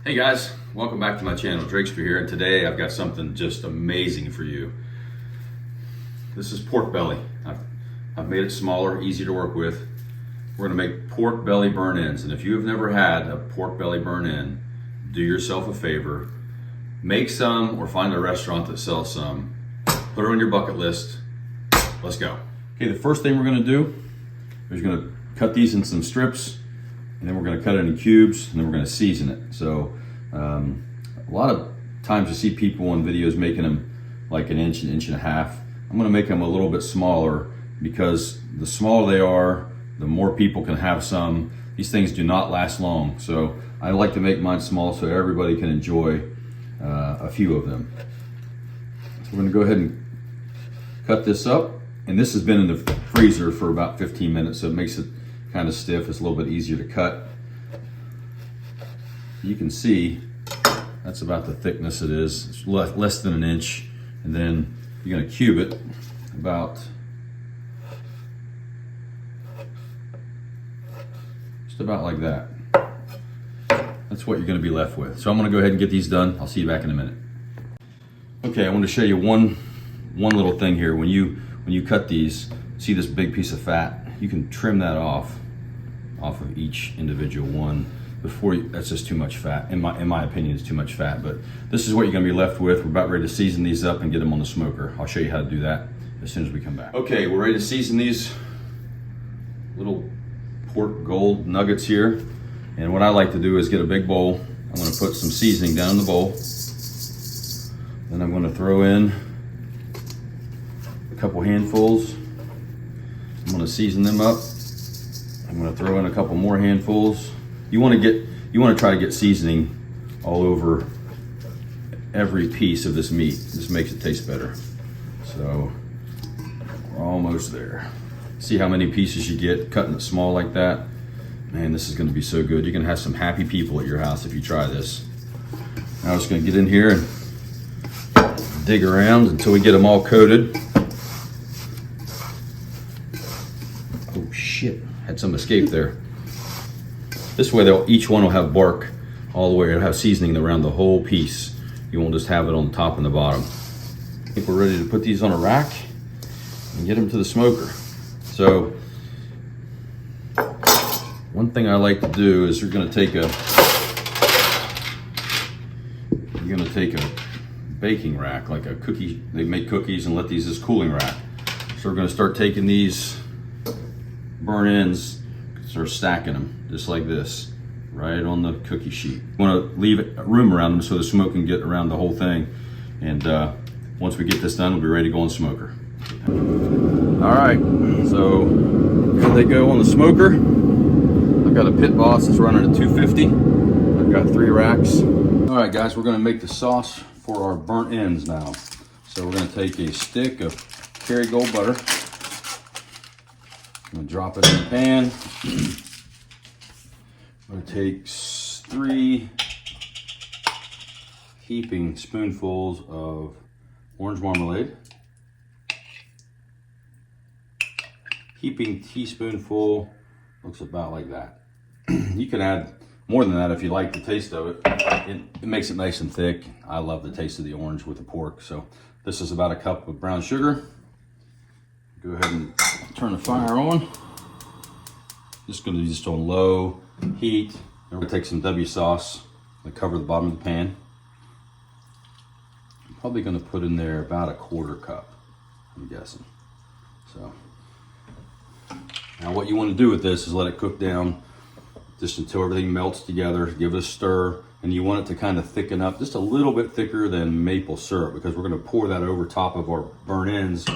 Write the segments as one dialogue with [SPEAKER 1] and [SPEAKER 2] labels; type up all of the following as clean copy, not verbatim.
[SPEAKER 1] Hey guys, welcome back to my channel. Drakespeare here, and today I've got something just amazing for you. This is pork belly. I've made it smaller, easy to work with. We're gonna make pork belly burn ends, and if you have never had a pork belly burn end, do yourself a favor, make some or find a restaurant that sells some. Put it on your bucket list. Let's go. Okay, the first thing we're gonna do is we're gonna cut these in some strips, and then we're gonna cut it in cubes, and then we're gonna season it. So a lot of times you see people on videos making them like an inch and a half. I'm gonna make them a little bit smaller because the smaller they are, the more people can have some. These things do not last long. So I like to make mine small so everybody can enjoy a few of them. So we're gonna go ahead and cut this up. And this has been in the freezer for about 15 minutes, so it makes it kind of stiff. It's a little bit easier to cut. You can see that's about the thickness it is. It's less than an inch. And then you're gonna cube it just about like that. That's what you're gonna be left with. So I'm gonna go ahead and get these done. I'll see you back in a minute. Okay, I want to show you one little thing here. When you cut these, see this big piece of fat? You can trim that off of each individual one before that's just too much fat. In my opinion, it's too much fat, but this is what you're gonna be left with. We're about ready to season these up and get them on the smoker. I'll show you how to do that as soon as we come back. Okay, we're ready to season these little pork gold nuggets here. And what I like to do is get a big bowl. I'm gonna put some seasoning down in the bowl. Then I'm gonna throw in a couple handfuls. I'm gonna season them up. I'm gonna throw in a couple more handfuls. You wanna try to get seasoning all over every piece of this meat. This makes it taste better. So we're almost there. See how many pieces you get cutting it small like that? Man, this is gonna be so good. You're gonna have some happy people at your house if you try this. Now I'm just gonna get in here and dig around until we get them all coated. Oh shit, had some escape there. This way each one will have bark all the way. It'll have seasoning around the whole piece. You won't just have it on the top and the bottom. I think we're ready to put these on a rack and get them to the smoker. So one thing I like to do is you're gonna take a baking rack, like a cookie. They make cookies and let these as cooling rack. So we're gonna start taking these burn ends, start stacking them just like this, right on the cookie sheet. You want to leave room around them so the smoke can get around the whole thing. And once we get this done, we'll be ready to go on the smoker. All right, so here they go on the smoker. I've got a Pit Boss that's running at 250. I've got 3 racks. All right, guys, we're going to make the sauce for our burnt ends now. So we're going to take a stick of Kerrygold butter. I'm gonna drop it in the pan. I'm gonna take 3 heaping spoonfuls of orange marmalade. Heaping teaspoonful looks about like that. You can add more than that if you like the taste of it. It makes it nice and thick. I love the taste of the orange with the pork. So this is about a cup of brown sugar. Go ahead and turn the fire on. Just gonna do this on low heat. I'm gonna take some W sauce and cover the bottom of the pan. I'm probably gonna put in there about a 1/4 cup, I'm guessing. So now what you want to do with this is let it cook down just until everything melts together. Give it a stir, and you want it to kind of thicken up just a little bit thicker than maple syrup, because we're gonna pour that over top of our burnt ends.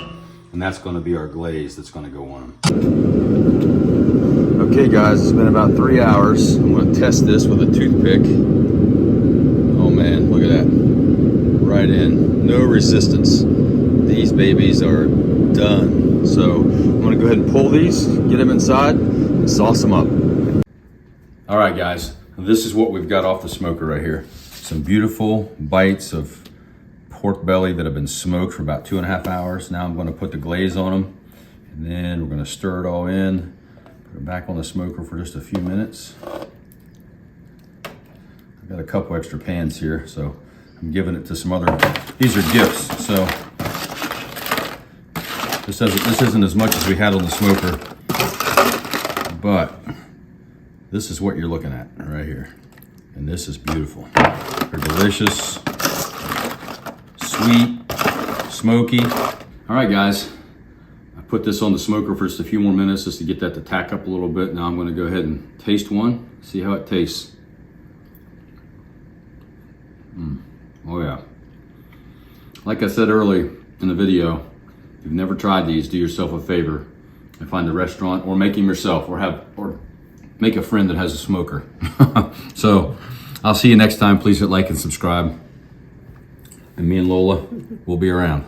[SPEAKER 1] And that's going to be our glaze that's going to go on them. Okay guys, it's been about 3 hours. I'm going to test this with a toothpick. Oh man, look at that. Right in. No resistance. These babies are done. So I'm going to go ahead and pull these, get them inside, and sauce them up. All right guys, this is what we've got off the smoker right here. Some beautiful bites of pork belly that have been smoked for about 2.5 hours. Now I'm going to put the glaze on them, and then we're going to stir it all in, put it back on the smoker for just a few minutes. I've got a couple extra pans here, so I'm giving it to some other, these are gifts, so this isn't as much as we had on the smoker, but this is what you're looking at right here. And this is beautiful. They're delicious, sweet, smoky. All right, guys. I put this on the smoker for just a few more minutes just to get that to tack up a little bit. Now I'm gonna go ahead and taste one, see how it tastes. Oh yeah. Like I said early in the video, if you've never tried these, do yourself a favor and find a restaurant or make them yourself or make a friend that has a smoker. So I'll see you next time. Please hit like and subscribe. And me and Lola will be around.